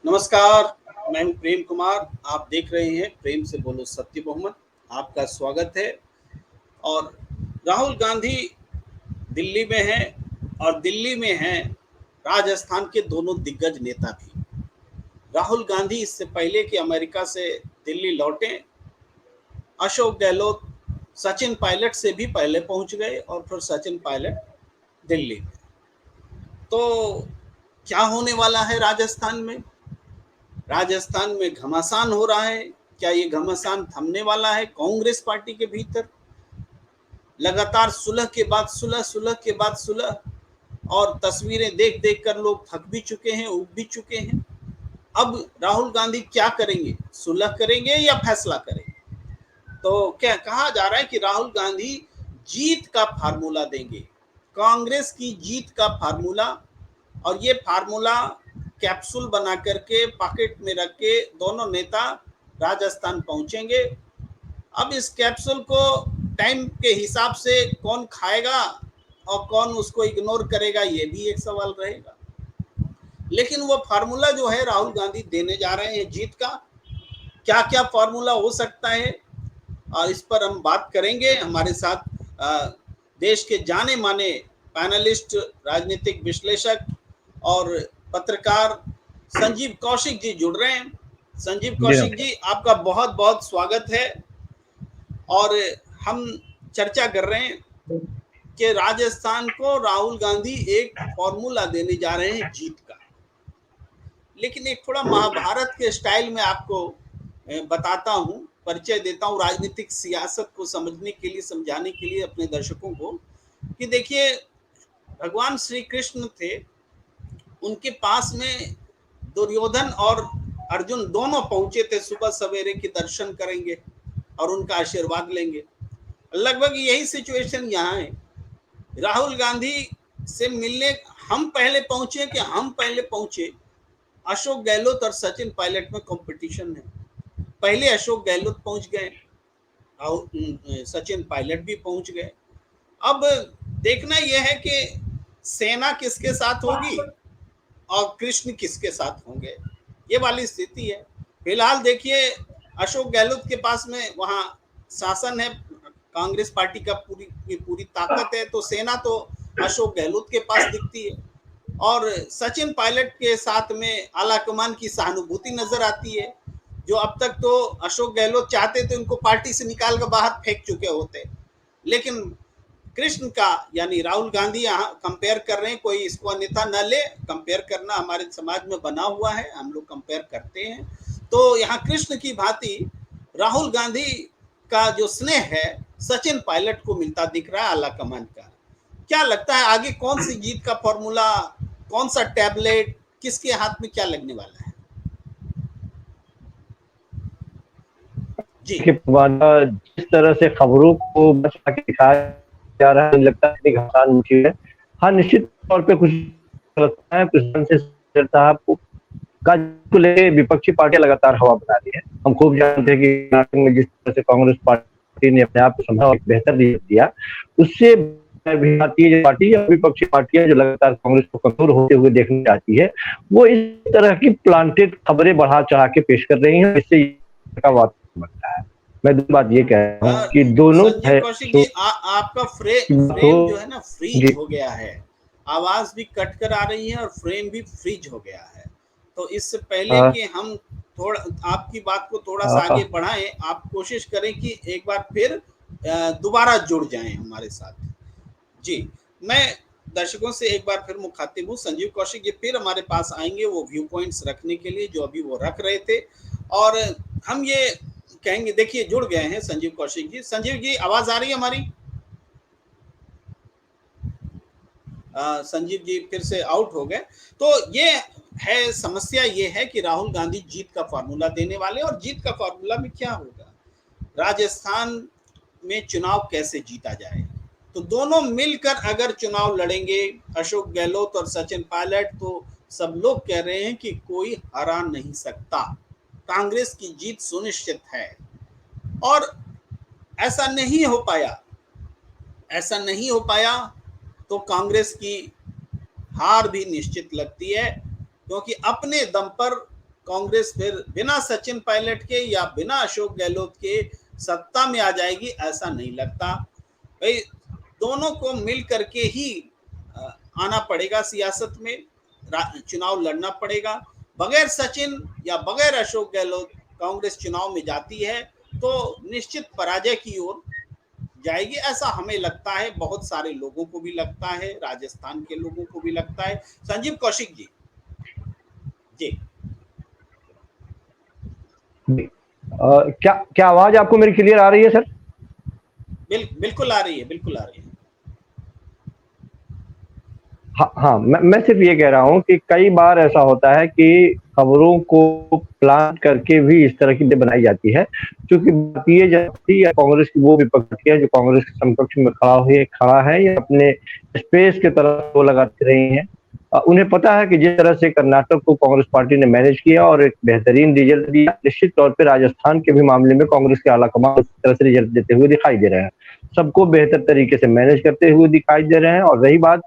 नमस्कार, मैं हूं प्रेम कुमार। आप देख रहे हैं प्रेम से बोलो सत्य बहुमत। आपका स्वागत है। और राहुल गांधी दिल्ली में हैं और दिल्ली में हैं राजस्थान के दोनों दिग्गज नेता भी। राहुल गांधी इससे पहले कि अमेरिका से दिल्ली लौटें, अशोक गहलोत सचिन पायलट से भी पहले पहुंच गए और फिर सचिन पायलट दिल्ली में। तो क्या होने वाला है राजस्थान में? राजस्थान में घमासान हो रहा है। क्या ये घमासान थमने वाला है? कांग्रेस पार्टी के भीतर लगातार सुलह के बाद सुलह, सुलह के बाद सुलह, और तस्वीरें देख देख कर लोग थक भी चुके हैं, उब भी चुके हैं। अब राहुल गांधी क्या करेंगे? सुलह करेंगे या फैसला करेंगे? तो क्या कहा जा रहा है कि राहुल गांधी जीत का फार्मूला देंगे, कांग्रेस की जीत का फार्मूला। और ये फार्मूला कैप्सूल बना करके पॉकेट में रख के दोनों नेता राजस्थान पहुंचेंगे। अब इस कैप्सूल को टाइम के हिसाब से कौन खाएगा और कौन उसको इग्नोर करेगा, ये भी एक सवाल रहेगा। लेकिन वो फार्मूला जो है राहुल गांधी देने जा रहे हैं जीत का, क्या क्या फार्मूला हो सकता है, और इस पर हम बात करेंगे। हमारे साथ देश के जाने माने पैनलिस्ट, राजनीतिक विश्लेषक और पत्रकार संजीव कौशिक जी जुड़ रहे हैं। संजीव कौशिक जी, आपका बहुत बहुत स्वागत है। और हम चर्चा कर रहे हैं कि राजस्थान को राहुल गांधी एक फॉर्मूला देने जा रहे हैं जीत का। लेकिन एक थोड़ा महाभारत के स्टाइल में आपको बताता हूं, परिचय देता हूं राजनीतिक सियासत को समझने के लिए, समझाने के लिए अपने दर्शकों को, कि देखिए भगवान श्री कृष्ण थे, उनके पास में दुर्योधन और अर्जुन दोनों पहुंचे थे। सुबह सवेरे के दर्शन करेंगे और उनका आशीर्वाद लेंगे। लगभग यही सिचुएशन यहाँ है। राहुल गांधी से मिलने हम पहले पहुंचे कि हम पहले पहुंचे, अशोक गहलोत और सचिन पायलट में कंपटीशन है। पहले अशोक गहलोत पहुंच गए और सचिन पायलट भी पहुंच गए। अब देखना यह है कि सेना किसके साथ होगी और कृष्ण किसके साथ होंगे, ये वाली स्थिति है। फिलहाल देखिए अशोक गहलोत के पास में वहां शासन है, कांग्रेस पार्टी का पूरी ताकत है, तो सेना तो अशोक गहलोत के पास दिखती है। और सचिन पायलट के साथ में आलाकमान की सहानुभूति नजर आती है, जो अब तक तो अशोक गहलोत चाहते थे उनको पार्टी से निकाल कर बाहर फेंक चुके होते। लेकिन कृष्ण का यानी राहुल गांधी यहाँ कंपेयर कर रहे हैं। कोई इसको अन्यथा न ले, कंपेयर करना हमारे समाज में बना हुआ है, हम लोग कंपेयर करते हैं। तो यहाँ कृष्ण की भांति राहुल गांधी का जो स्नेह है सचिन पायलट को मिलता दिख रहा है आलाकमान का। क्या लगता है आगे कौन सी जीत का फॉर्मूला, कौन सा टैबलेट, किसके हाथ में क्या लगने वाला है? जी जिस तरह से खबरों को बचा के दिखाया जा रहा है, लगता है कि आसान मुश्किल है। हाँ, निश्चित तौर पे कुछ लगता है साहब को लेकर विपक्षी पार्टियां लगातार हवा बना रही है। हम खूब जानते हैं कि कर्नाटक में जिस तरह से कांग्रेस पार्टी ने अपने आप को समझा और बेहतर दिया, उससे भारतीय पार्टी या विपक्षी पार्टियां जो लगातार कांग्रेस को कमजोर होते हुए देखना चाहती है, वो इस तरह की प्लांटेड खबरें बढ़ा चढ़ा के पेश कर रही है। इससे बनता है। मैं बात ये कह रहा हूँ कि दोनों संजीव कौशिक जी, आपका फ्रेम जो है ना फ्रीज हो गया है, आवाज भी कट कर आ रही है और फ्रेम भी फ्रीज हो गया है। तो इससे पहले कि हम थोड़ा आपकी बात को थोड़ा सा आगे बढ़ाएं, आप कोशिश करें कि एक बार फिर दोबारा जुड़ जाएं हमारे साथ। जी, मैं दर्शकों से एक बार फिर मुखातिब हूँ। संजीव कौशिक जी फिर हमारे पास आएंगे वो व्यू पॉइंट्स रखने के लिए जो अभी वो रख रहे थे। और हम ये कहेंगे, देखिए जुड़ गए हैं संजीव कौशिक जी। संजीव जी, आवाज आ रही है हमारी? संजीव जी फिर से आउट हो गए। तो ये है समस्या, ये है कि राहुल गांधी जीत का फार्मूला देने वाले, और जीत का फार्मूला में क्या होगा, राजस्थान में चुनाव कैसे जीता जाए। तो दोनों मिलकर अगर चुनाव लड़ेंगे, अशोक गहलोत और सचिन पायलट, तो सब लोग कह रहे हैं कि कोई हरा नहीं सकता, कांग्रेस की जीत सुनिश्चित है। और ऐसा नहीं हो पाया, ऐसा नहीं हो पाया तो कांग्रेस की हार भी निश्चित लगती है, क्योंकि अपने दम पर कांग्रेस फिर बिना सचिन पायलट के या बिना अशोक गहलोत के सत्ता में आ जाएगी, ऐसा नहीं लगता भाई। दोनों को मिल करके ही आना पड़ेगा सियासत में, चुनाव लड़ना पड़ेगा। बगैर सचिन या बगैर अशोक गहलोत कांग्रेस चुनाव में जाती है तो निश्चित पराजय की ओर जाएगी, ऐसा हमें लगता है, बहुत सारे लोगों को भी लगता है, राजस्थान के लोगों को भी लगता है। संजीव कौशिक जी जी क्या क्या आवाज आपको मेरी क्लियर आ रही है सर? बिल्कुल आ रही है, बिल्कुल आ रही है। हाँ हाँ, मैं सिर्फ ये कह रहा हूँ कि कई बार ऐसा होता है कि खबरों को प्लान करके भी इस तरह की बनाई जाती है, क्योंकि भारतीय जनता पार्टी या कांग्रेस की वो विपक्ष है जो कांग्रेस के समकक्ष में खड़ा है या अपने स्पेस की तरफ वो लगाते रही है। उन्हें पता है कि जिस तरह से कर्नाटक को कांग्रेस पार्टी ने मैनेज किया और एक बेहतरीन रिजल्ट दिया, निश्चित तौर पर राजस्थान के भी मामले में कांग्रेस के आलाकमान उस तरह से रिजल्ट देते हुए दिखाई दे रहे हैं, सबको बेहतर तरीके से मैनेज करते हुए दिखाई दे रहे हैं। और रही बात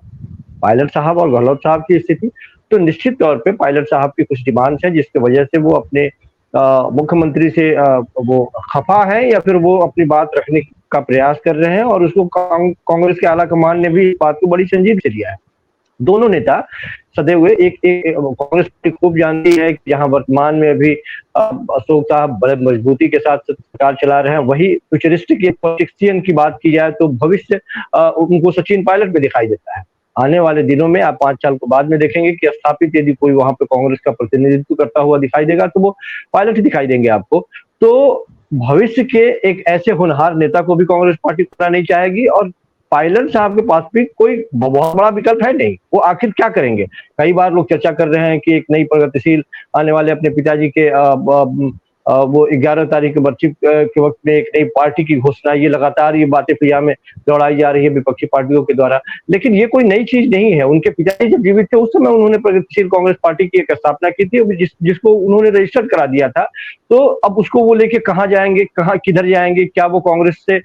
पायलट साहब और गहलोत साहब की स्थिति, तो निश्चित तौर पे पायलट साहब की कुछ डिमांड्स हैं जिसकी वजह से वो अपने मुख्यमंत्री से वो खफा है या फिर वो अपनी बात रखने का प्रयास कर रहे हैं, और उसको कांग्रेस के आला कमान ने भी इस बात को बड़ी संजीदगी से लिया है। दोनों नेता सदैव हुए एक कांग्रेस पार्टी खूब जानती है कि जहां वर्तमान में अभी अशोक साहब बड़े मजबूती के साथ सरकार चला रहे हैं, वही फ्यूचरिस्टिक पॉलिटिशियन की बात की जाए तो भविष्य उनको सचिन पायलट में दिखाई देता है। आने वाले दिनों में आप 5 साल को बाद में देखेंगे कि स्थापित यदि कोई वहां पे कांग्रेस का प्रतिनिधित्व करता हुआ दिखाई देगा तो वो पायलट ही दिखाई देंगे आपको। तो भविष्य के एक ऐसे होनहार नेता को भी कांग्रेस पार्टी करना नहीं चाहेगी, और पायलट साहब के पास भी कोई बहुत बड़ा विकल्प है नहीं, वो आखिर क्या करेंगे। कई बार लोग चर्चा कर रहे हैं कि एक नई प्रगतिशील आने वाले अपने पिताजी के वो 11 तारीख की बर्सी के वक्त में एक नई पार्टी की घोषणा, ये लगातार ये बातें फिजा में दौड़ाई जा रही है विपक्षी पार्टियों के द्वारा, लेकिन ये कोई नई चीज नहीं है। उनके पिताजी जब जीवित थे उस समय उन्होंने प्रगतिशील कांग्रेस पार्टी की एक स्थापना की थी, जिसको उन्होंने रजिस्टर करा दिया था। तो अब उसको वो लेके कहाँ जाएंगे, कहाँ किधर जाएंगे? क्या वो कांग्रेस से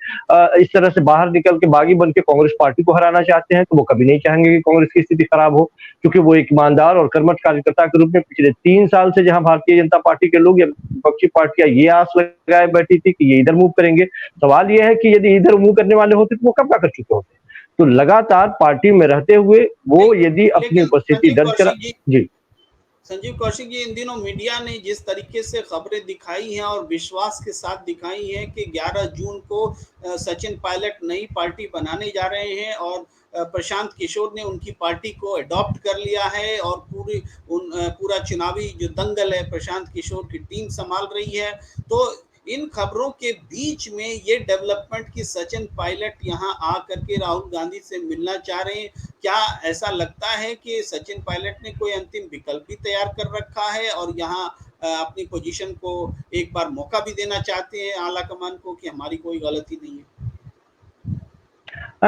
इस तरह से बाहर निकल के बागी बन के कांग्रेस पार्टी को हराना चाहते हैं? तो वो कभी नहीं चाहेंगे कि कांग्रेस की स्थिति खराब हो, क्योंकि वो एक ईमानदार और कर्मठ कार्यकर्ता के रूप में पिछले 3 साल से जहां भारतीय जनता पार्टी के लोग या विपक्षी पार्टियां ये आस लगाए बैठी थी कि ये इधर मूव करेंगे। सवाल ये है कि यदि इधर मूव करने वाले होते तो वो कब का कर चुके होते। तो लगातार पार्टी में रहते हुए वो यदि अपनी उपस्थिति दर्ज करा। जी संजीव कौशिक जी, इन दिनों मीडिया ने जिस तरीके से खबरें दिखाई हैं और विश्वास के साथ दिखाई हैं कि 11 जून को सचिन पायलट नई पार्टी बनाने जा रहे हैं और प्रशांत किशोर ने उनकी पार्टी को अडॉप्ट कर लिया है और पूरा चुनावी जो दंगल है प्रशांत किशोर की टीम संभाल रही है, तो इन खबरों के बीच में ये डेवलपमेंट की सचिन पायलट यहाँ आ करके राहुल गांधी से मिलना चाह रहे हैं, क्या ऐसा लगता है कि सचिन पायलट ने कोई अंतिम विकल्प भी तैयार कर रखा है और यहाँ अपनी पोजीशन को एक बार मौका भी देना चाहते हैं आला कमान को कि हमारी कोई गलती नहीं है?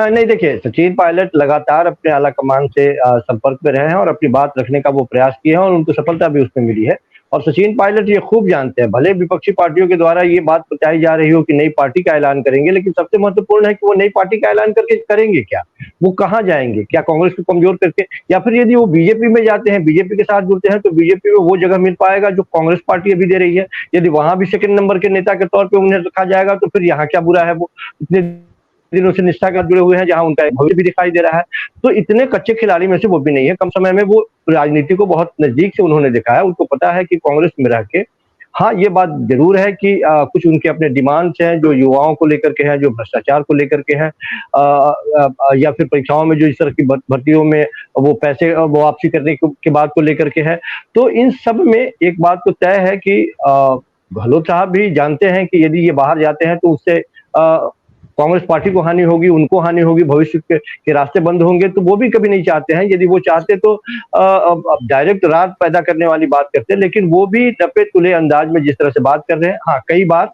नहीं, देखिए, सचिन पायलट लगातार अपने आला कमान से संपर्क में रहे हैं और अपनी बात रखने का वो प्रयास किए हैं और उनको सफलता भी उसमें मिली है। और सचिन पायलट ये खूब जानते हैं, भले विपक्षी पार्टियों के द्वारा ये बात बताई जा रही हो कि नई पार्टी का ऐलान करेंगे, लेकिन सबसे महत्वपूर्ण है कि वो नई पार्टी का ऐलान करके करेंगे क्या? वो कहाँ जाएंगे? क्या कांग्रेस को कमजोर करके, या फिर यदि वो बीजेपी में जाते हैं, बीजेपी के साथ जुड़ते हैं, तो बीजेपी में वो जगह मिल पाएगा जो कांग्रेस पार्टी अभी दे रही है। यदि वहां भी सेकंड नंबर के नेता के तौर पर उन्हें रखा जाएगा तो फिर यहाँ क्या बुरा है? वो इतने दिनों से निष्ठा के जुड़े हुए हैं, जहां उनका भविष्य भी दिखाई दे रहा है। तो इतने कच्चे खिलाड़ी में से वो भी नहीं है। कम समय में वो राजनीति को बहुत नजदीक से उन्होंने देखा है। उनको पता है कि कांग्रेस में रह के, हाँ, ये बात जरूर है कि कुछ उनके अपने डिमांड्स हैं जो युवाओं को लेकर के हैं, जो भ्रष्टाचार को लेकर के हैं, या फिर परीक्षाओं में जो इस तरह की भर्तियों में वो पैसे वापसी करने की बात को लेकर के है। तो इन सब में एक बात तो तय है कि गहलोत साहब भी जानते हैं कि यदि ये बाहर जाते हैं तो उससे कांग्रेस पार्टी को हानि होगी, उनको हानि होगी, भविष्य के रास्ते बंद होंगे। तो वो भी कभी नहीं चाहते हैं। यदि वो चाहते तो डायरेक्ट रात पैदा करने वाली बात करते, लेकिन वो भी नपे तुले अंदाज में जिस तरह से बात कर रहे हैं, हाँ, कई बार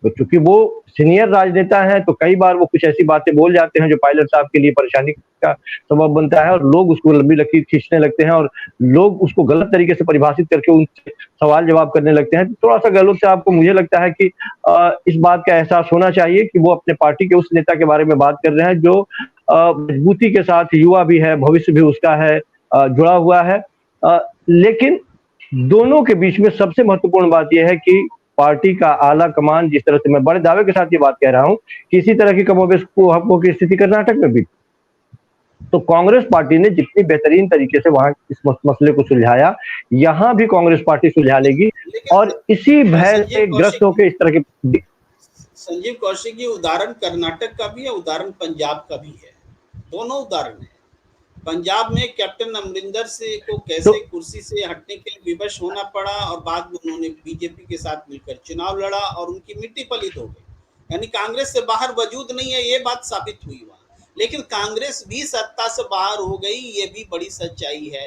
क्योंकि वो सीनियर राजनेता हैं तो कई बार वो कुछ ऐसी बातें बोल जाते हैं जो पायलट साहब के लिए परेशानी का सबब बनता है, और लोग उसको लंबी लकीर खींचने लगते हैं और लोग उसको गलत तरीके से परिभाषित करके उनसे सवाल जवाब करने लगते हैं। थोड़ा सा गहलोत साहब को मुझे लगता है कि इस बात का एहसास होना चाहिए कि वो अपने पार्टी के उस नेता के बारे में बात कर रहे हैं जो मजबूती के साथ युवा भी है, भविष्य भी उसका है, जुड़ा हुआ है। लेकिन दोनों के बीच में सबसे महत्वपूर्ण बात यह है कि पार्टी का आला कमान, जिस तरह से मैं बड़े दावे के साथ ये बात कह रहा हूं कि इसी तरह की कमोबेश को हकों की स्थिति कर्नाटक में भी, तो कांग्रेस पार्टी ने जितनी बेहतरीन तरीके से वहां इस मसले को सुलझाया, यहां भी कांग्रेस पार्टी सुलझा लेगी। लेकिन और इसी भय संजीव से ग्रस्त कौशिक होकर इस तरह के संजीव कौशिक, ये उदाहरण कर्नाटक का भी है, उदाहरण पंजाब का भी है, दोनों उदाहरण है। पंजाब में कैप्टन अमरिंदर से को तो कैसे कुर्सी से हटने के लिए विवश होना पड़ा और बाद में उन्होंने बीजेपी के साथ मिलकर चुनाव लड़ा और उनकी मिट्टी पलीत हो गई, यानी कांग्रेस से बाहर वजूद नहीं है, ये बात साबित हुई वहां। लेकिन कांग्रेस भी सत्ता से बाहर हो गई, ये भी बड़ी सच्चाई है।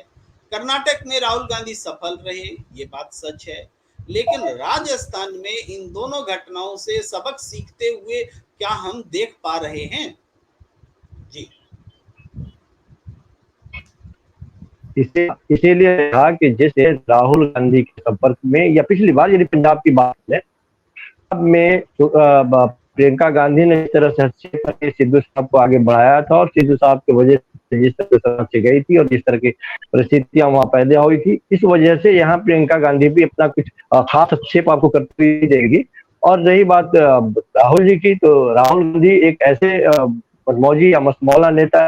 कर्नाटक में राहुल गांधी सफल रहे, ये बात सच है। लेकिन राजस्थान में इन दोनों घटनाओं से सबक सीखते हुए क्या हम देख पा रहे हैं? जी इसीलिए कहा कि जैसे राहुल गांधी के संपर्क में, या पिछली बार यदि पंजाब की बात है, में प्रियंका गांधी ने इस तरह से हस्तक्षेप करके सिद्धू साहब को आगे बढ़ाया था, और सिद्धू साहब की वजह से जिस तरह से गई थी और जिस तरह की परिस्थितियां वहां पैदा हुई थी, इस वजह से यहाँ प्रियंका गांधी भी अपना कुछ खास हस्तक्षेप आपको करती हुई देगी। और रही बात राहुल जी की, तो राहुल गांधी एक ऐसे मौजी या मसमौला नेता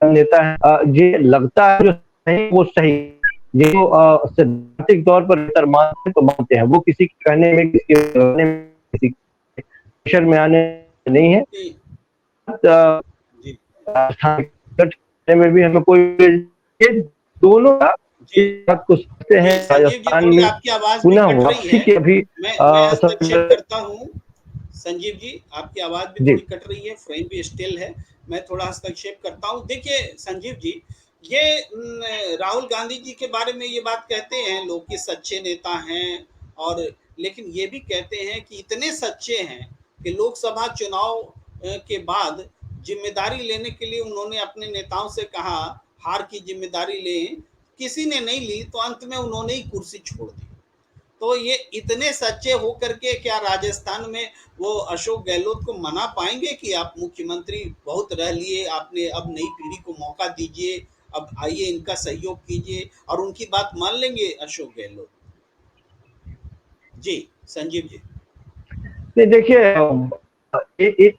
नेता है, ये लगता है जो सही वो सही, जो सैद्धांतिक तौर पर बेहतर मानते तो मानते हैं, वो किसी के कहने में, किसी के कहने में, किसी प्रेशर में आने नहीं है। जी में भी हमें कोई, ये दोनों जी बात को सोचते हैं। संजीव जी, राजस्थान थोड़ी में आपकी आवाज भी पुनः कट रही वापसी है, की अभी मैं हस्तक्षेप करता हूँ। संजीव जी, आपकी आवाज भी जी थोड़ी कट रही है, फ्रेम भी स्टिल है, मैं थोड़ा हस्तक्षेप करता हूँ। देखिए संजीव जी, ये राहुल गांधी जी के बारे में ये बात कहते हैं लोग कि सच्चे नेता हैं, और लेकिन ये भी कहते हैं कि इतने सच्चे हैं कि लोकसभा चुनाव के बाद जिम्मेदारी लेने के लिए उन्होंने अपने नेताओं से कहा हार की जिम्मेदारी लें, किसी ने नहीं ली, तो अंत में उन्होंने ही कुर्सी छोड़ दी। तो ये इतने सच्चे होकर के क्या राजस्थान में वो अशोक गहलोत को मना पाएंगे कि आप मुख्यमंत्री बहुत रह लिए, आपने अब नई पीढ़ी को मौका दीजिए, अब आइए इनका सहयोग कीजिए, और उनकी बात मान लेंगे अशोक गहलोत? जी संजीव जी। नहीं, देखिए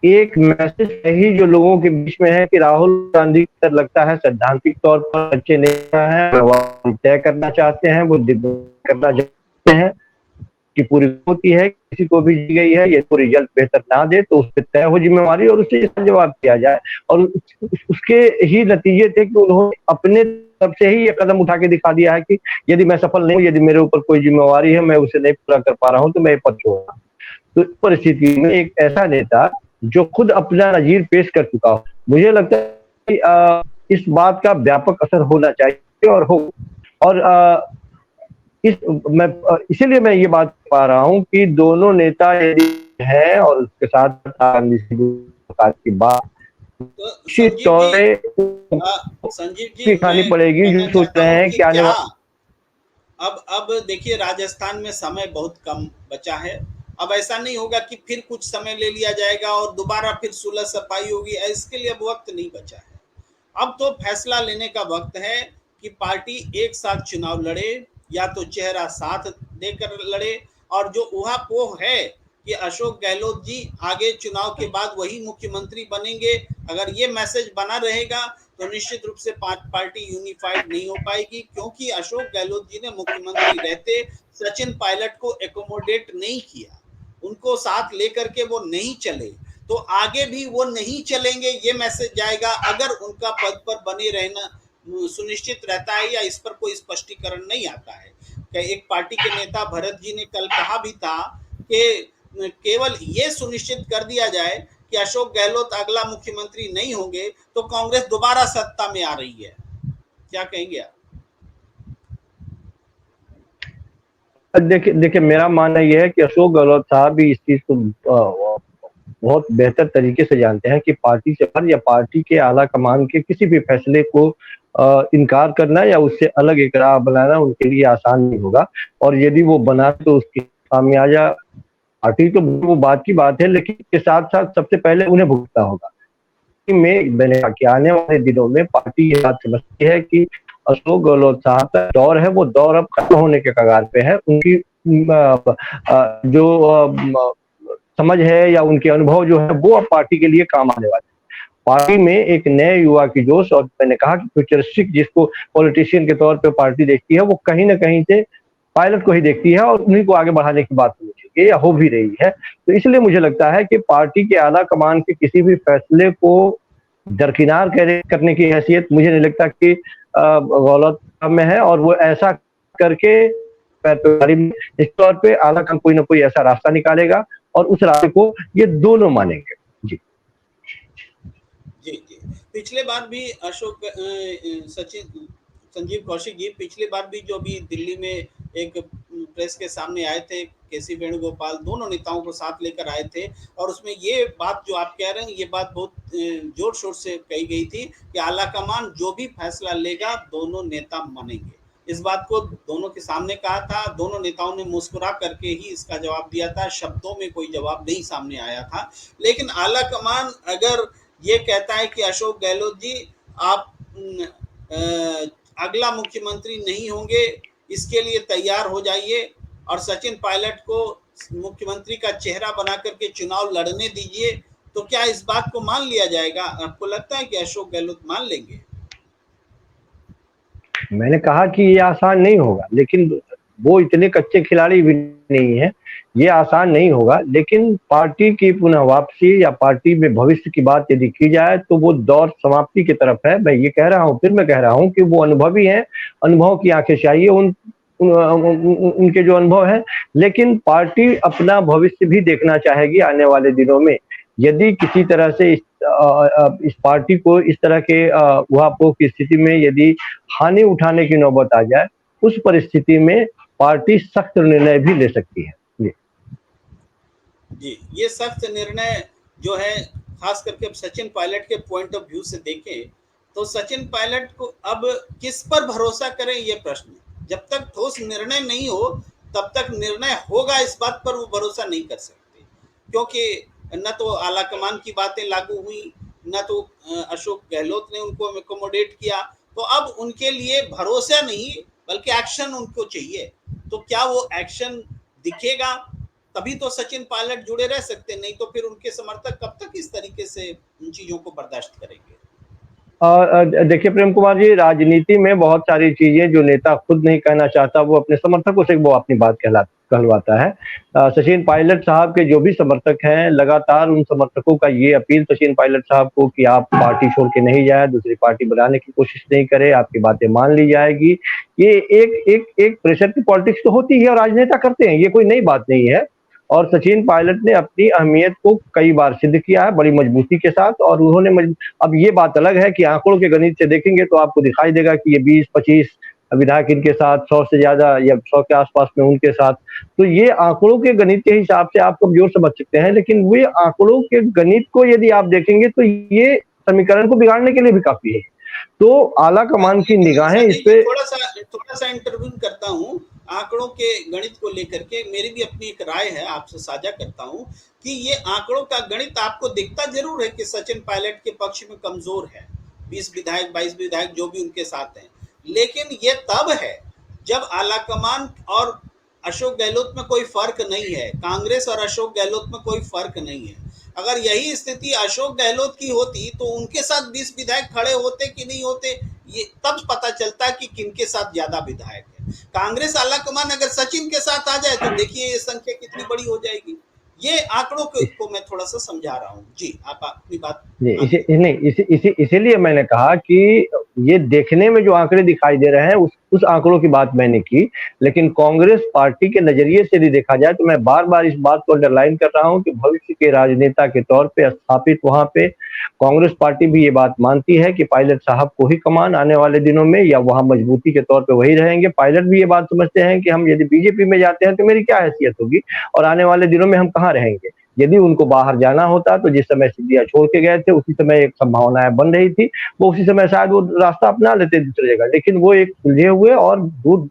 एक मैसेज यही जो लोगों के बीच में है कि राहुल गांधी को लगता है सैद्धांतिक तौर पर अच्छे नेता है, वो तय करना चाहते हैं, वो करना चाहते हैं कि पूरी होती है, किसी को भी दी गई है, ये तो रिजल्ट बेहतर ना दे तो उससे तय हो जिम्मेवारी और उससे इसका जवाब किया जाए। और उसके ही नतीजे थे कि उन्होंने अपने तरफ से ही ये कदम उठा के दिखा दिया है कि यदि मैं सफल नहीं हूँ, यदि मेरे ऊपर कोई जिम्मेवारी है, मैं उसे नहीं पूरा कर पा रहा हूँ, तो मैं पद छोड़ूंगा। तो इस परिस्थिति में एक ऐसा नेता जो खुद अपना नजीर पेश कर चुका हो, मुझे लगता है कि इस बात का व्यापक असर होना चाहिए और हो। और इसीलिए मैं ये बात पा रहा हूँ कि दोनों नेता यदि है और उसके साथ की बात तो निश्चित संजीव तौर जी, पे संजीव जी खानी मैं पड़ेगी, कहना जो सोच चाहता रहे हूँ हैं कि कि आने क्या वाले अब देखिए राजस्थान में समय बहुत कम बचा है। अब ऐसा नहीं होगा कि फिर कुछ समय ले लिया जाएगा और दोबारा फिर सुलह सफाई होगी, इसके लिए अब वक्त नहीं बचा है। अब तो फैसला लेने का वक्त है कि पार्टी एक साथ चुनाव लड़े, या तो चेहरा साथ देकर लड़े, और जो ऊहापोह है कि अशोक गहलोत जी आगे चुनाव के बाद वही मुख्यमंत्री बनेंगे, अगर ये मैसेज बना रहेगा तो निश्चित रूप से पार्टी यूनिफाइड नहीं हो पाएगी, क्योंकि अशोक गहलोत जी ने मुख्यमंत्री रहते सचिन पायलट को एकोमोडेट नहीं किया, उनको साथ लेकर के वो नहीं चले, तो आगे भी वो नहीं चलेंगे, ये मैसेज जाएगा अगर उनका पद पर बने रहना सुनिश्चित रहता है, या इस पर कोई स्पष्टीकरण नहीं आता है। एक पार्टी के नेता भरत जी ने कल कहा भी था कि केवल ये सुनिश्चित कर दिया जाए कि अशोक गहलोत अगला मुख्यमंत्री नहीं होंगे तो कांग्रेस दोबारा सत्ता में आ रही है। क्या कहेंगे आप? देखिए मेरा मानना यह है कि अशोक गहलोत साहब भी इस चीज को बहुत बेहतर तरीके से जानते हैं कि पार्टी से या पार्टी के आला कमान के किसी भी फैसले को इनकार करना या उससे अलग एक राह बनाना उनके लिए आसान नहीं होगा। और यदि वो बना तो उसकी खामियाजा पार्टी तो वो बात की बात है, लेकिन इसके साथ साथ सबसे पहले उन्हें भुगतना होगा। मैंने कहा कि आने वाले दिनों में पार्टी ये बात समझती है कि अशोक गहलोत साहब का दौर है वो दौर अब खत्म होने के कगार पे है। उनकी जो समझ है या उनके अनुभव जो है वो अब पार्टी के लिए काम आने वाले हैं। पार्टी में एक नए युवा की जोश, और मैंने कहा कि फ्यूचरिस्टिक जिसको पॉलिटिशियन के तौर पे पार्टी देखती है वो कहीं ना कहीं से पायलट को ही देखती है और उन्हीं को आगे बढ़ाने की बात होनी चाहिए या हो भी रही है। तो इसलिए मुझे लगता है कि पार्टी के आला कमान के किसी भी फैसले को दरकिनार करने की हैसियत मुझे नहीं लगता कि गहलोत में है, और वो ऐसा करके इस तौर पे आला कमान कोई ना कोई ऐसा रास्ता निकालेगा और उस रास्ते को ये दोनों मानेंगे। जी जी जी। पिछले बार भी अशोक सचिन संजीव कौशिक जी पिछली बार भी जो भी दिल्ली में एक प्रेस के सामने आए थे, केसी वेणुगोपाल दोनों नेताओं को साथ लेकर आए थे और उसमें ये बात जो आप कह रहे हैं ये बात बहुत जोर शोर से कही गई थी कि आला कमान जो भी फैसला लेगा दोनों नेता मानेंगे। इस बात को दोनों के सामने कहा था, दोनों नेताओं ने मुस्कुरा करके ही इसका जवाब दिया था, शब्दों में कोई जवाब नहीं सामने आया था। लेकिन आला कमान अगर ये कहता है कि अशोक गहलोत जी आप अगला मुख्यमंत्री नहीं होंगे, इसके लिए तैयार हो जाइए और सचिन पायलट को मुख्यमंत्री का चेहरा बना करके चुनाव लड़ने दीजिए, तो क्या इस बात को मान लिया जाएगा? आपको लगता है कि अशोक गहलोत मान लेंगे? मैंने कहा कि ये आसान नहीं होगा, लेकिन वो इतने कच्चे खिलाड़ी भी नहीं है, ये आसान नहीं होगा। लेकिन पार्टी की पुनः वापसी या पार्टी में भविष्य की बात यदि की जाए तो वो दौर समाप्ति की तरफ है। मैं ये कह रहा हूँ, फिर मैं कह रहा हूँ कि वो अनुभवी हैं, अनुभव की आंखें चाहिए उनके जो अनुभव है, लेकिन पार्टी अपना भविष्य भी देखना चाहेगी आने वाले दिनों में। यदि किसी तरह से इस पार्टी को इस तरह के उहापोह की स्थिति में यदि हानि उठाने की नौबत आ जाए, उस परिस्थिति में पार्टी सख्त निर्णय भी ले सकती है। जी, ये सख्त निर्णय जो है खास करके अब सचिन पायलट के पॉइंट ऑफ व्यू से देखें तो सचिन पायलट को अब किस पर भरोसा करें ये प्रश्न है। जब तक ठोस निर्णय नहीं हो तब तक निर्णय होगा इस बात पर वो भरोसा नहीं कर सकते, क्योंकि न तो आला कमान की बातें लागू हुई, न तो अशोक गहलोत ने उनको एकोमोडेट किया, तो अब उनके लिए भरोसा नहीं बल्कि एक्शन उनको चाहिए। तो क्या वो एक्शन दिखेगा तभी तो सचिन पायलट जुड़े रह सकते, नहीं तो फिर उनके समर्थक कब तक इस तरीके से इन चीजों को बर्दाश्त करेंगे? देखिए प्रेम कुमार जी, राजनीति में बहुत सारी चीजें जो नेता खुद नहीं कहना चाहता वो अपने समर्थकों से वो अपनी बात कहलवाता है। सचिन पायलट साहब के जो भी समर्थक हैं, लगातार उन समर्थकों का ये अपील सचिन पायलट साहब को कि आप पार्टी छोड़ के नहीं जाए, दूसरी पार्टी बनाने की कोशिश नहीं करें, आपकी बातें मान ली जाएगी। ये एक प्रेशर की पॉलिटिक्स तो होती है और राजनेता करते हैं, ये कोई नई बात नहीं है। और सचिन पायलट ने अपनी अहमियत को कई बार सिद्ध किया है बड़ी मजबूती के साथ, और उन्होंने अब ये बात अलग है कि आंकड़ों के गणित से देखेंगे तो आपको दिखाई देगा कि ये 20-25 विधायक इनके साथ, 100 से ज्यादा या 100 के आसपास में उनके साथ, तो ये आंकड़ों के गणित के हिसाब से आप कमजोर समझ सकते हैं, लेकिन वे आंकड़ों के गणित को यदि आप देखेंगे तो ये समीकरण को बिगाड़ने के लिए भी काफी है। तो आला कमान की निगाहें इस पे थोड़ा सा इंटरव्यू करता हूँ आंकड़ों के गणित को लेकर के। मेरी भी अपनी एक राय है, आपसे साझा करता हूँ कि ये आंकड़ों का गणित आपको दिखता जरूर है कि सचिन पायलट के पक्ष में कमजोर है, 20 विधायक 22 विधायक जो भी उनके साथ हैं, लेकिन ये तब है जब आला कमान और अशोक गहलोत में कोई फर्क नहीं है, कांग्रेस और अशोक गहलोत में कोई फर्क नहीं है। अगर यही स्थिति अशोक गहलोत की होती तो उनके साथ 20 विधायक खड़े होते कि नहीं होते, ये तब पता चलता कि किनके साथ ज्यादा विधायक है। कांग्रेस आला कमान अगर सचिन के साथ आ जाए तो देखिए ये संख्या कितनी बड़ी हो जाएगी। ये आंकड़ों को मैं थोड़ा सा समझा रहा हूँ। जी, आप अपनी बात। इसीलिए मैंने कहा कि ये देखने में जो आंकड़े दिखाई दे रहे हैं उस आंकड़ों की बात मैंने की, लेकिन कांग्रेस पार्टी के नजरिए से यदि देखा जाए तो मैं बार बार इस बात को अंडरलाइन कर रहा हूं कि भविष्य के राजनेता के तौर पे स्थापित वहां पे कांग्रेस पार्टी भी ये बात मानती है कि पायलट साहब को ही कमान आने वाले दिनों में, या वहां मजबूती के तौर पे वही रहेंगे। पायलट भी ये बात समझते हैं कि हम यदि बीजेपी में जाते हैं तो मेरी क्या हैसियत होगी और आने वाले दिनों में हम कहाँ रहेंगे। यदि उनको बाहर जाना होता तो जिस समय सिंधिया छोड़ के गए थे उसी समय एक संभावनाएं बन रही थी, वो उसी समय शायद वो रास्ता अपना लेते दूसरी जगह, लेकिन वो एक सुलझे हुए और दूर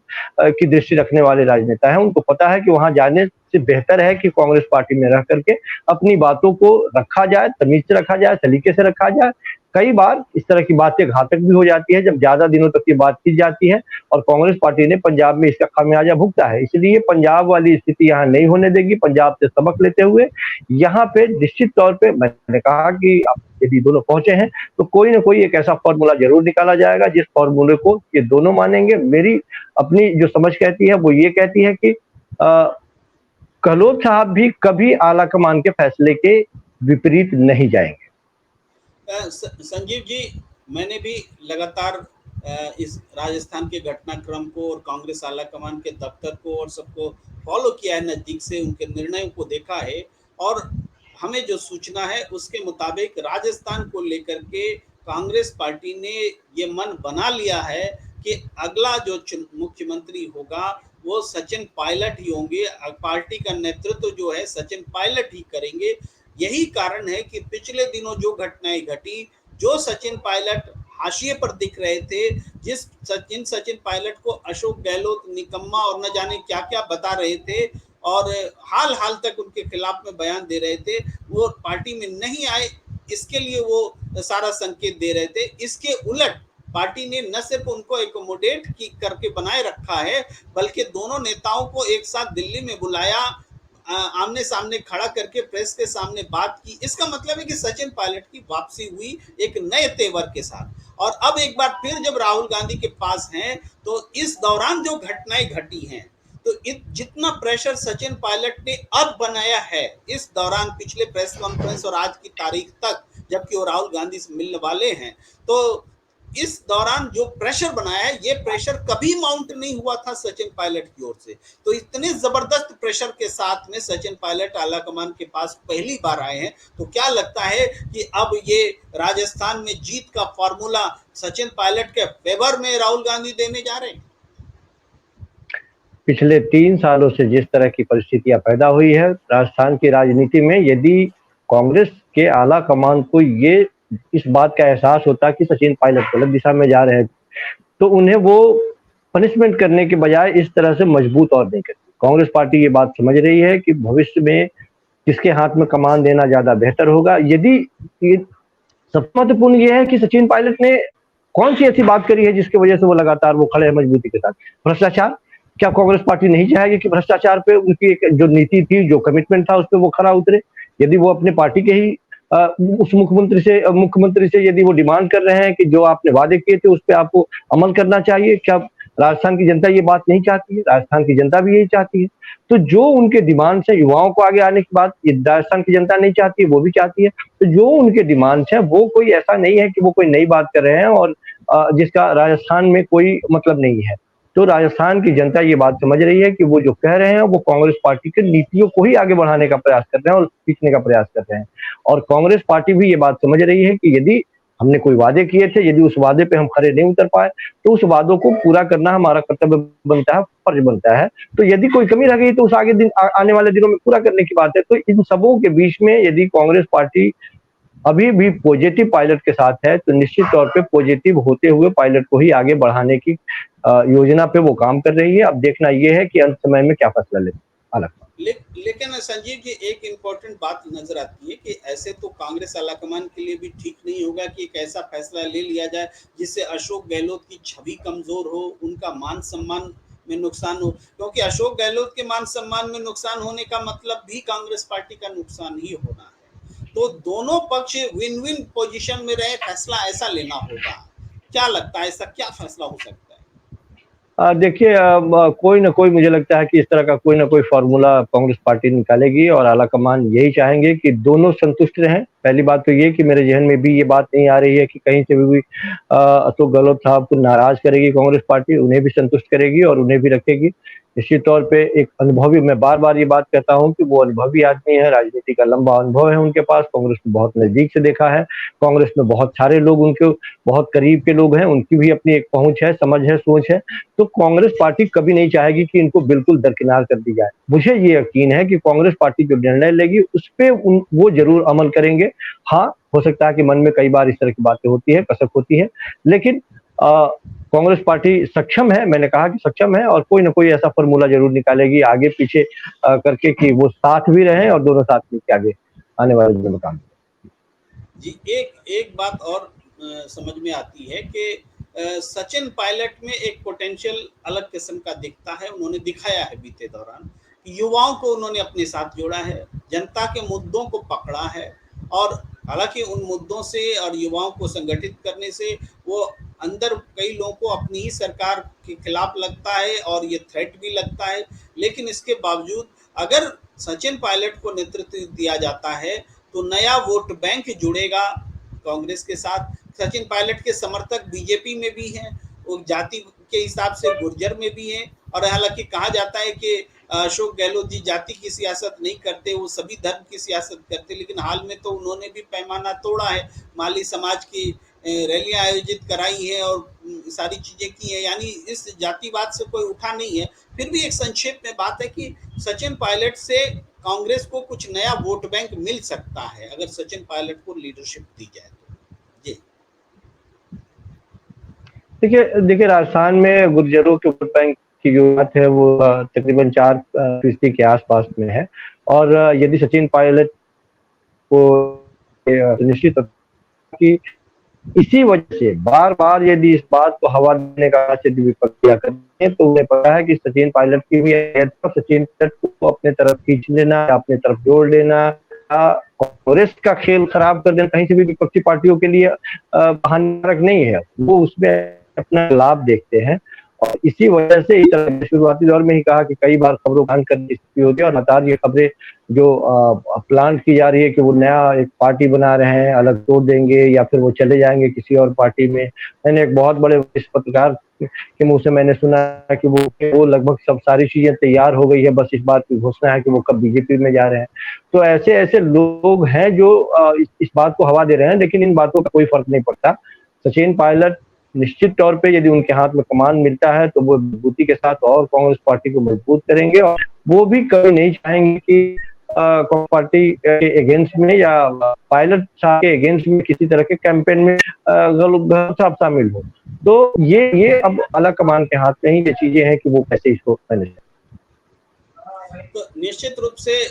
की दृष्टि रखने वाले राजनेता हैं। उनको पता है कि वहां जाने से बेहतर है कि कांग्रेस पार्टी में रह करके अपनी बातों को रखा जाए, तमीज से रखा जाए, सलीके से रखा जाए, कई बार इस तरह की बातें घातक भी हो जाती है जब ज्यादा दिनों तक ये बात की जाती है, और कांग्रेस पार्टी ने पंजाब में इसका खामियाजा भुगता है। इसलिए पंजाब वाली स्थिति यहाँ नहीं होने देगी। पंजाब से सबक लेते हुए यहाँ पे निश्चित तौर पे मैंने कहा कि यदि दोनों पहुंचे हैं तो कोई ना कोई एक ऐसा फॉर्मूला जरूर निकाला जाएगा जिस फॉर्मूले को ये दोनों मानेंगे। मेरी अपनी जो समझ कहती है वो ये कहती है कि गहलोत साहब भी कभी आला कमान के फैसले के विपरीत नहीं जाएंगे। संजीव जी, मैंने भी लगातार इस राजस्थान के घटनाक्रम को और कांग्रेस आला कमान के दफ्तर को और सबको फॉलो किया है नज़दीक से, उनके निर्णयों को देखा है, और हमें जो सूचना है उसके मुताबिक राजस्थान को लेकर के कांग्रेस पार्टी ने ये मन बना लिया है कि अगला जो मुख्यमंत्री होगा वो सचिन पायलट ही होंगे। पार्टी का नेतृत्व जो है सचिन पायलट ही करेंगे। यही कारण है कि पिछले दिनों जो घटनाएं घटी, जो सचिन पायलट हाशिए पर दिख रहे थे, सचिन पायलट को अशोक गहलोत निकम्मा और न जाने क्या क्या बता रहे थे और हाल तक उनके खिलाफ में बयान दे रहे थे, वो पार्टी में नहीं आए, इसके लिए वो सारा संकेत दे रहे थे। इसके उलट पार्टी ने न सिर्फ उनको एकोमोडेट करके बनाए रखा है, बल्कि दोनों नेताओं को एक साथ दिल्ली में बुलाया, आमने सामने खड़ा करके प्रेस के सामने बात की। इसका मतलब है कि सचिन पायलट की वापसी हुई एक नए तेवर के साथ। और अब एक बार फिर जब राहुल गांधी के पास हैं, तो इस दौरान जो घटनाएं घटी हैं, तो जितना प्रेशर सचिन पायलट ने अब बनाया है इस दौरान, पिछले प्रेस कॉन्फ्रेंस और आज की तारीख तक, जबकि वो राहुल गांधी से मिलने वाले हैं, तो इस दौरान जो प्रेशर बनाया है, ये प्रेशर कभी माउंट नहीं हुआ था सचिन पायलट की ओर से। तो इतने जबरदस्त प्रेशर के साथ में सचिन पायलट आला कमान के पास पहली बार आए हैं। तो क्या लगता है कि अब ये राजस्थान में जीत का फॉर्मूला सचिन पायलट के फेवर में राहुल गांधी देने जा रहे हैं? पिछले 3 सालों से जिस तरह की परिस्थितियां पैदा हुई है राजस्थान की राजनीति में, यदि कांग्रेस के आला कमान को ये इस बात का एहसास होता कि सचिन पायलट गलत दिशा में जा रहे हैं, तो उन्हें वो पनिशमेंट करने के बजाय इस तरह से मजबूत और नहीं करती। कांग्रेस पार्टी ये बात समझ रही है कि भविष्य में किसके हाथ में कमान देना ज्यादा बेहतर होगा। यदि सबसे महत्वपूर्ण ये है कि सचिन पायलट ने कौन सी ऐसी बात करी है जिसकी वजह से वो लगातार वो खड़े हैं मजबूती के साथ? भ्रष्टाचार। क्या कांग्रेस पार्टी नहीं चाहेगी कि भ्रष्टाचार पे उनकी एक जो नीति थी, जो कमिटमेंट था, उस पर वो खरा उतरे? यदि वो अपने पार्टी के ही उस मुख्यमंत्री से यदि वो डिमांड कर रहे हैं कि जो आपने वादे किए थे उस पर आपको अमल करना चाहिए, क्या राजस्थान की जनता ये बात नहीं चाहती है? राजस्थान की जनता भी यही चाहती है। तो जो उनके डिमांड्स है, युवाओं को आगे आने की बात ये राजस्थान की जनता नहीं चाहती है, वो भी चाहती है। तो जो उनके डिमांड्स है वो कोई ऐसा नहीं है कि वो कोई नई बात कर रहे हैं और जिसका राजस्थान में कोई मतलब नहीं है। तो राजस्थान की जनता ये बात समझ रही है कि वो जो कह रहे हैं वो कांग्रेस पार्टी की नीतियों को ही आगे बढ़ाने का प्रयास कर रहे हैं और खींचने का प्रयास कर रहे हैं। और कांग्रेस पार्टी भी ये बात समझ रही है कि यदि हमने कोई वादे किए थे, यदि उस वादे पे हम खरे नहीं उतर पाए, तो उस वादों को पूरा करना हमारा कर्तव्य बनता है, फर्ज बनता है। तो यदि कोई कमी रह गई तो उस आने वाले दिनों में पूरा करने की बात है। तो इन सबों के बीच में यदि कांग्रेस पार्टी अभी भी पॉजिटिव पायलट के साथ है, तो निश्चित तौर पे पॉजिटिव होते हुए पायलट को ही आगे बढ़ाने की योजना पे वो काम कर रही है। अब देखना ये है कि अंत समय में क्या फैसला लेते। लेकिन संजीव जी, एक इम्पोर्टेंट बात नजर आती है कि ऐसे तो कांग्रेस आलाकमान के लिए भी ठीक नहीं होगा कि एक ऐसा फैसला ले लिया जाए जिससे अशोक गहलोत की छवि कमजोर हो, उनका मान सम्मान में नुकसान हो, क्योंकि अशोक गहलोत के मान सम्मान में नुकसान होने का मतलब भी कांग्रेस पार्टी का नुकसान ही होना है। तो दोनों पक्ष विन विन पोजीशन में रहे, फैसला ऐसा लेना होगा। क्या लगता है, ऐसा क्या फैसला हो सकता है? देखिए, कोई ना कोई, मुझे लगता है कि इस तरह का कोई ना कोई फॉर्मूला कांग्रेस पार्टी निकालेगी और आला कमान यही चाहेंगे कि दोनों संतुष्ट रहें। पहली बात तो ये कि मेरे जहन में भी ये बात नहीं आ रही है कि कहीं से भी अशोक गहलोत साहब को नाराज करेगी कांग्रेस पार्टी, उन्हें भी संतुष्ट करेगी और उन्हें भी रखेगी। निश्चित तौर पे एक अनुभवी, मैं बार बार ये बात कहता हूँ कि वो अनुभवी आदमी है, राजनीति का लंबा अनुभव है उनके पास, कांग्रेस को बहुत नजदीक से देखा है, कांग्रेस में बहुत सारे लोग उनके बहुत करीब के लोग हैं, उनकी भी अपनी एक पहुंच है, समझ है, सोच है। तो कांग्रेस पार्टी कभी नहीं चाहेगी कि इनको बिल्कुल दरकिनार कर दी जाए। मुझे ये यकीन है कि कांग्रेस पार्टी जो निर्णय लेगी उस पे वो जरूर अमल करेंगे। हाँ, हो सकता है कि मन में कई बार इस तरह की बातें होती है, कसक होती है, लेकिन कांग्रेस पार्टी सक्षम है, मैंने कहा कि सक्षम है, और कोई ना कोई ऐसा फॉर्मूला जरूर निकालेगी आगे पीछे करके कि वो साथ भी रहें और दोनों साथ मिलकर आगे आने वाले दिनों में काम। जी, एक बात और समझ में आती है कि सचिन पायलट में एक पोटेंशियल अलग किस्म का दिखता है। उन्होंने दिखाया है बीते दौरान कि युवाओं को उन्होंने अपने साथ जोड़ा है, जनता के मुद्दों को पकड़ा है, और हालांकि उन मुद्दों से और युवाओं को संगठित करने से वो अंदर कई लोगों को अपनी ही सरकार के खिलाफ लगता है और ये थ्रेट भी लगता है। लेकिन इसके बावजूद अगर सचिन पायलट को नेतृत्व दिया जाता है तो नया वोट बैंक जुड़ेगा कांग्रेस के साथ। सचिन पायलट के समर्थक बीजेपी में भी हैं, वो जाति के हिसाब से गुर्जर में भी हैं, और हालांकि कहा जाता है कि अशोक गहलोत जी जाति की सियासत नहीं करते, वो सभी धर्म की सियासत करते, लेकिन हाल में तो उन्होंने भी पैमाना तोड़ा है, माली समाज की रैलियां आयोजित कराई हैं और सारी चीजें की हैं, यानी इस जातिवाद से कोई उठा नहीं है। फिर भी एक संक्षेप में बात है कि सचिन पायलट से कांग्रेस को कुछ नया वोट बैंक मिल सकता है अगर सचिन पायलट को लीडरशिप दी जाए तो। जी देखिए देखिए, राजस्थान में गुर्जरों के वोट बैंक की जो बात है वो तकरीबन 4% के आसपास में है, और यदि सचिन पायलट को निश्चित कि इसी वजह से बार बार यदि इस बात को हवा देने का यदि विपक्ष किया करते हैं तो उन्हें पता है कि सचिन पायलट की भी सचिन पायलट को अपने तरफ खींच लेना, अपने तरफ जोड़ लेना, कांग्रेस का खेल खराब कर देना कहीं से भी विपक्षी पार्टियों के लिए हानिकारक नहीं है। वो उसमें अपना लाभ देखते हैं, और इसी वजह से इस तरह शुरुआती दौर में ही कहा कि कई बार खबरों कान करने की स्थिति होती है, और लगातार ये खबरें जो प्लान की जा रही है कि वो नया एक पार्टी बना रहे हैं, अलग तोड़ देंगे या फिर वो चले जाएंगे किसी और पार्टी में। मैंने एक बहुत बड़े पत्रकार के मुंह से मैंने सुना कि वो लगभग सब सारी चीजें तैयार हो गई है, बस इस बात की घोषणा है कि वो कब बीजेपी में जा रहे हैं। तो ऐसे ऐसे लोग हैं जो इस बात को हवा दे रहे हैं, लेकिन इन बातों का कोई फर्क नहीं पड़ता। सचिन पायलट निश्चित तौर पे यदि उनके हाथ में कमान मिलता है तो वो मजबूती के साथ और कांग्रेस पार्टी को मजबूत करेंगे, और वो भी कभी नहीं चाहेंगे कि कांग्रेस पार्टी के अगेंस्ट में या पायलट साहब के अगेंस्ट में किसी तरह के कैंपेन में गलत साहब शामिल हो। तो ये अब अलग कमान के हाथ में ही ये चीजें हैं कि वो कैसे इसको मैनेज। तो निश्चित रूप से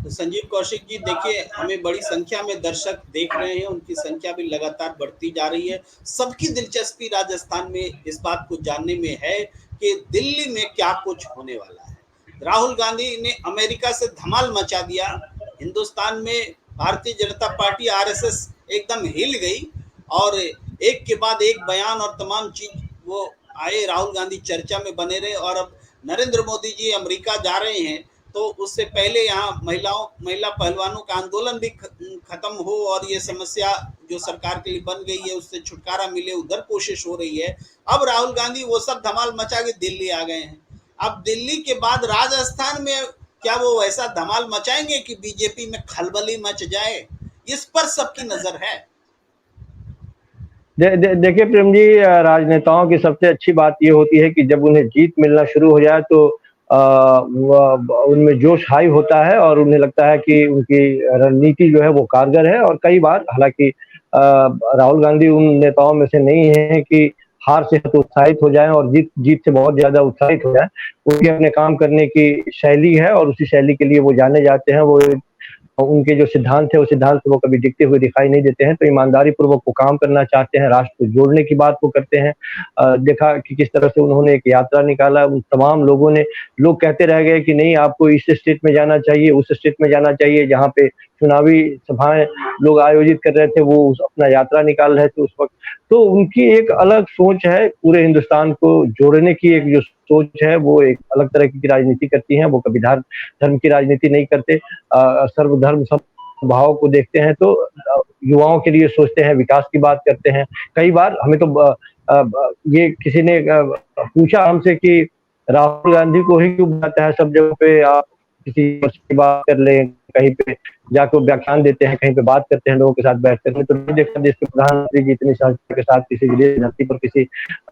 संजीव कौशिक जी, देखिए हमें बड़ी संख्या में दर्शक देख रहे हैं, उनकी संख्या भी लगातार बढ़ती जा रही है। सबकी दिलचस्पी राजस्थान में इस बात को जानने में है कि दिल्ली में क्या कुछ होने वाला है। राहुल गांधी ने अमेरिका से धमाल मचा दिया, हिंदुस्तान में भारतीय जनता पार्टी आरएसएस एकदम हिल गई, और एक के बाद एक बयान और तमाम चीज वो आए, राहुल गांधी चर्चा में बने रहे। और अब नरेंद्र मोदी जी अमेरिका जा रहे हैं, तो उससे पहले यहाँ महिला पहलवानों का आंदोलन भी खत्म हो और ये समस्या जो सरकार के लिए बन गई है उससे छुटकारा मिले, उधर कोशिश हो रही है। अब राहुल गांधी वो सब धमाल मचा के दिल्ली आ गए हैं। अब दिल्ली के बाद राजस्थान में क्या वो ऐसा धमाल मचाएंगे कि बीजेपी में खलबली मच जाए? इस पर सबकी नजर है। देखिए प्रेम जी, राजनेताओं की सबसे अच्छी बात ये होती है कि जब उन्हें जीत मिलना शुरू हो जाए तो उनमें जोश हाई होता है, और उन्हें लगता है कि उनकी रणनीति जो है वो कारगर है। और कई बार हालांकि राहुल गांधी उन नेताओं में से नहीं है कि हार से तो उत्साहित हो जाएं और जीत से बहुत ज्यादा उत्साहित हो जाएं। उनके अपने काम करने की शैली है, और उसी शैली के लिए वो जाने जाते हैं। वो उनके जो सिद्धांत है, उस सिद्धांत को वो कभी दिखते हुए दिखाई नहीं देते हैं। तो ईमानदारी पूर्वक वो काम करना चाहते हैं, राष्ट्र को जोड़ने की बात वो करते हैं। देखा कि किस तरह से उन्होंने एक यात्रा निकाला, उन तमाम लोगों ने, लोग कहते रह गए कि नहीं आपको इस स्टेट में जाना चाहिए, उस स्टेट में जाना चाहिए, जहाँ पे चुनावी सभाएं लोग आयोजित कर रहे थे, वो अपना यात्रा निकाल रहे थे उस वक्त। तो उनकी एक अलग सोच है, पूरे हिंदुस्तान को जोड़ने की एक जो सोच है वो एक अलग तरह की राजनीति करती है। वो कभी धर्म की राजनीति नहीं करते, सर्वधर्म भाव को देखते हैं। तो युवाओं के लिए सोचते हैं, विकास की बात करते हैं। कई बार हमें तो ये किसी ने पूछा हमसे कि राहुल गांधी को ही क्यों बुलाता है सब जगह पे, आप किसी की बात कर लें, कहीं पे जाकर व्याख्यान देते हैं, कहीं पे बात करते हैं लोगों के साथ बैठ कर। तो नहीं देखा देश के प्रधानमंत्री जी इतनी सहजता के साथ किसी विदेश धरती पर किसी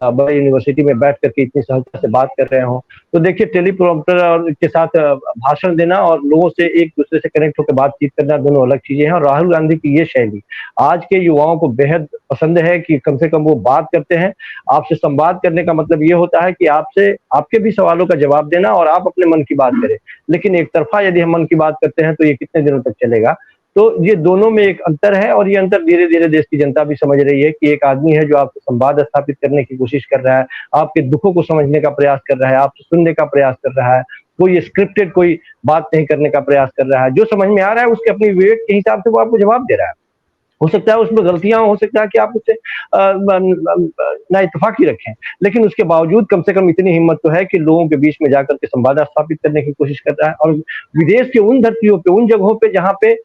बड़ी यूनिवर्सिटी में बैठ करके इतनी सहजता से बात कर रहे हो। तो देखिए टेलीप्रॉम्प्टर और के साथ भाषण देना और लोगों से एक दूसरे से कनेक्ट होकर बातचीत करना दोनों अलग चीजें हैं। और राहुल गांधी की ये शैली आज के युवाओं को बेहद पसंद है कि कम से कम वो बात करते हैं। आपसे संवाद करने का मतलब ये होता है कि आपसे आपके भी सवालों का जवाब देना और आप अपने मन की बात करें। लेकिन एक तरफा यदि हम मन की बात करते हैं तो ये कितने दिनों तक चलेगा। तो ये दोनों में एक अंतर है और ये अंतर धीरे-धीरे देश की जनता भी समझ रही है कि एक आदमी है जो आपसे संवाद स्थापित करने की कोशिश कर रहा है, आपके दुखों को समझने का प्रयास कर रहा है, आपसे सुनने का प्रयास कर रहा है, कोई स्क्रिप्टेड कोई बात नहीं करने का प्रयास कर रहा है। जो समझ में आ रहा है उसके अपनी विवेक के हिसाब से वो आपको जवाब दे रहा है। हो सकता है उसमें गलतियाँ हो सकता है कि आप उससे नाइत्तेफ़ाक़ी रखें, लेकिन उसके बावजूद कम से कम इतनी हिम्मत तो है कि लोगों के बीच में जाकर के संवाद स्थापित करने की कोशिश कर रहा है और विदेश के उन धरतियों पे, उन जगहों पे जहाँ पे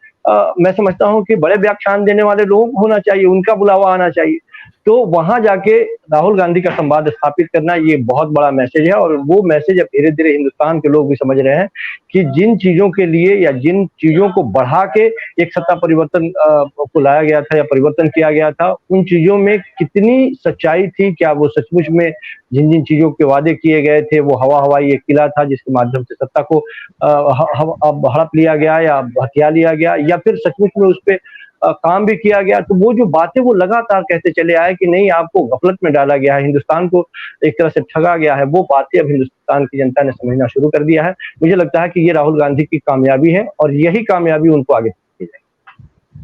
मैं समझता हूँ कि बड़े व्याख्यान देने वाले लोगों को होना चाहिए, उनका बुलावा आना चाहिए। तो वहाँ जाके राहुल गांधी का संवाद स्थापित करना ये बहुत बड़ा मैसेज है और वो मैसेज अब धीरे-धीरे हिंदुस्तान के लोग भी समझ रहे हैं कि जिन चीज़ों के लिए या जिन चीज़ों को बढ़ा के एक सत्ता परिवर्तन को लाया गया था या परिवर्तन किया गया था, उन चीज़ों में कितनी सच्चाई थी, क्या वो सचमुच में जिन-जिन चीज़ों के वादे किए गए थे, वो हवा-हवाई एक किला था जिसके माध्यम से सत्ता को हड़प लिया गया या हथिया लिया गया या फिर सचमुच में उसपे काम भी किया गया। तो वो जो बातें वो लगातार कहते चले आए कि नहीं आपको गफ़लत में डाला गया है, हिंदुस्तान को एक तरह से ठगा गया है, वो बातें अब हिंदुस्तान की जनता ने समझना शुरू कर दिया है। मुझे लगता है कि ये राहुल गांधी की कामयाबी है और यही कामयाबी उनको आगे ले जाएगी।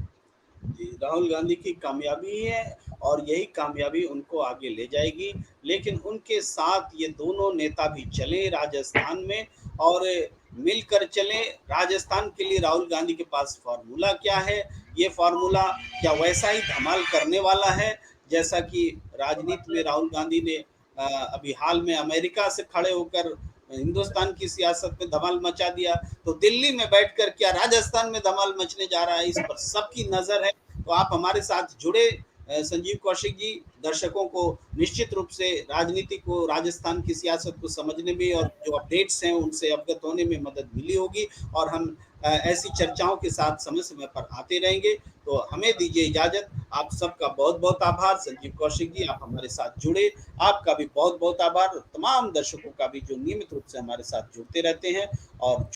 जी, राहुल गांधी की कामयाबी है और यही कामयाबी उनको आगे ले जाएगी। लेकिन उनके साथ ये दोनों नेता भी चले राजस्थान में और मिलकर चले। राजस्थान के लिए राहुल गांधी के पास फ़ॉर्मूला क्या है? ये फ़ॉर्मूला क्या वैसा ही धमाल करने वाला है जैसा कि राजनीति में राहुल गांधी ने अभी हाल में अमेरिका से खड़े होकर हिंदुस्तान की सियासत में धमाल मचा दिया, तो दिल्ली में बैठकर क्या राजस्थान में धमाल मचने जा रहा है, इस पर सबकी नज़र है। तो आप हमारे साथ जुड़े संजीव कौशिक जी, दर्शकों को निश्चित रूप से राजनीति को, राजस्थान की सियासत को समझने में और जो अपडेट्स हैं उनसे अवगत होने में मदद मिली होगी और हम ऐसी चर्चाओं के साथ समय-समय पर आते रहेंगे। तो हमें दीजिए इजाज़त। आप सबका बहुत-बहुत आभार। संजीव कौशिक जी, आप हमारे साथ जुड़े, आपका भी बहुत-बहुत आभार। तमाम दर्शकों का भी जो नियमित रूप से हमारे साथ जुड़ते रहते हैं और